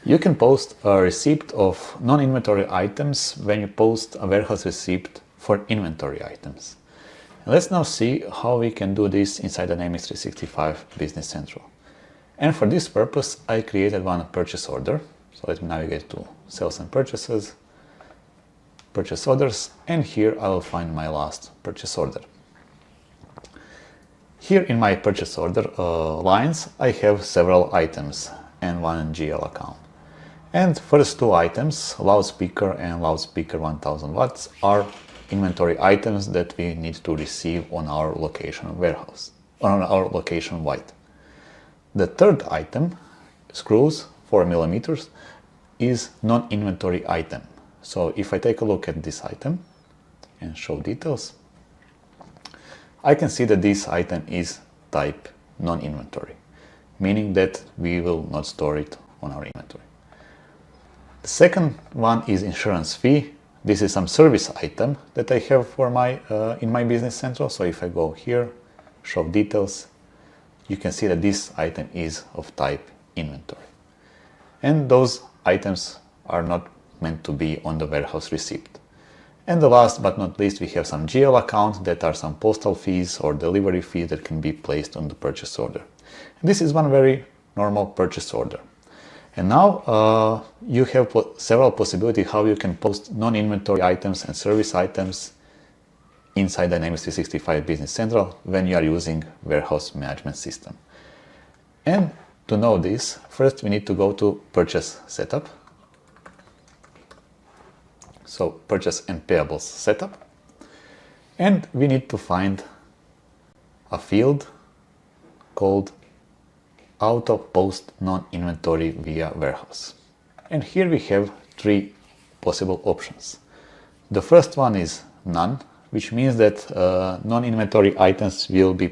You can post a receipt of non-inventory items when you post a warehouse receipt for inventory items. And let's now see how we can do this inside Dynamics 365 Business Central. And for this purpose, I created one purchase order. So let me navigate to Sales and Purchases, Purchase Orders, and here I will find my last purchase order. Here in my purchase order lines, I have several items and one GL account. And first two items, loudspeaker and loudspeaker 1000 watts, are inventory items that we need to receive on our location warehouse, on our location white. The third item, screws 4 millimeters, is non-inventory item. So if I take a look at this item and show details, I can see that this item is type non-inventory, meaning that we will not store it on our inventory. The second one is insurance fee. This is some service item that I have for my in my Business Central. So if I go here, show details, you can see that this item is of type inventory. And those items are not meant to be on the warehouse receipt. And the last but not least, we have some GL accounts that are some postal fees or delivery fees that can be placed on the purchase order. And this is one very normal purchase order. And now you have several possibilities how you can post non-inventory items and service items inside Dynamics 365 Business Central when you are using warehouse management system. And to know this, first we need to go to Purchase Setup. So Purchase and Payables Setup. And we need to find a field called Auto Post Non-Inventory via Warehouse. And here we have three possible options. The first one is none, which means that non-inventory items will be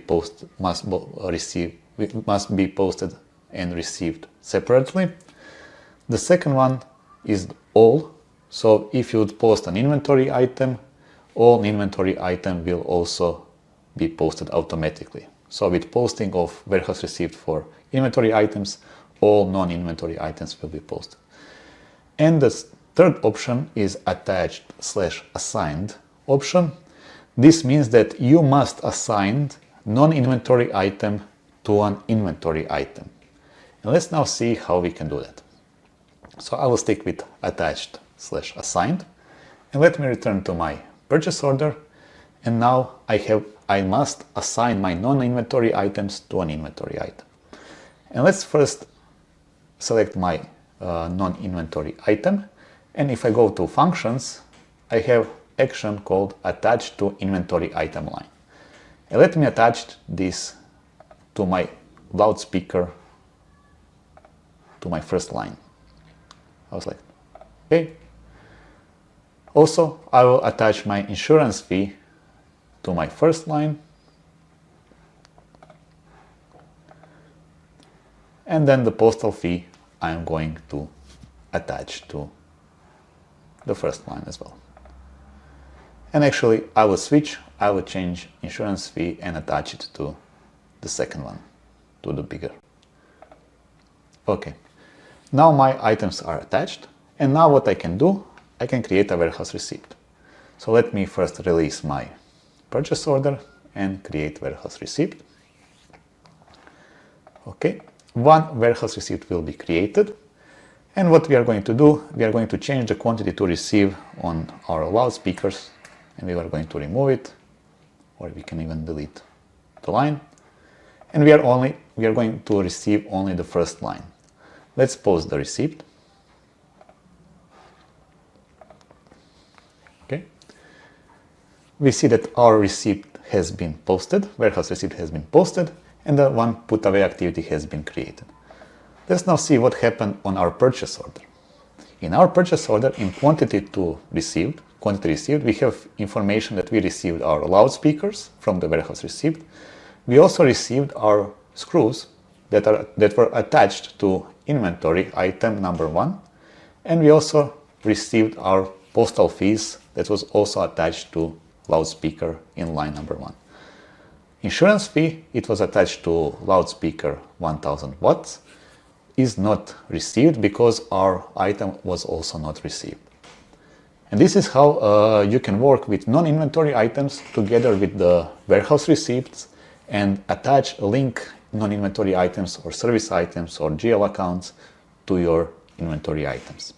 must be posted and received separately. The second one is all. So if you would post an inventory item, all inventory item will also be posted automatically. So with posting of warehouse receipt for inventory items, all non-inventory items will be posted. And the third option is attached/assigned option. This means that you must assign non-inventory item to an inventory item. And let's now see how we can do that. So I will stick with attached/assigned. And let me return to my purchase order. And now I must assign my non-inventory items to an inventory item. And let's first select my non-inventory item. And if I go to functions, I have action called attach to inventory item line. And let me attach this to my loudspeaker, to my first line. I was like, okay. Also, I will attach my insurance fee to my first line. And then the postal fee I'm going to attach to the first line as well. And actually I will switch, I will change insurance fee and attach it to the second one, to the bigger. Okay, now my items are attached. And now what I can do, I can create a warehouse receipt. So let me first release my purchase order and create warehouse receipt. Okay, one warehouse receipt will be created. And what we are going to do, we are going to change the quantity to receive on our loudspeakers, and we are going to remove it, or we can even delete the line. And we are going to receive only the first line. Let's pause the receipt. Okay. We see that our receipt has been posted, warehouse receipt has been posted, and the one put away activity has been created. Let's now see what happened on our purchase order. In our purchase order, in quantity received, we have information that we received our loudspeakers from the warehouse receipt. We also received our screws that were attached to inventory item number 1, and we also received our postal fees that was also attached to loudspeaker in line number 1. Insurance fee, it was attached to loudspeaker 1000 watts. is not received because our item was also not received. And this is how you can work with non-inventory items together with the warehouse receipts and attach a link non-inventory items or service items or GL accounts to your inventory items.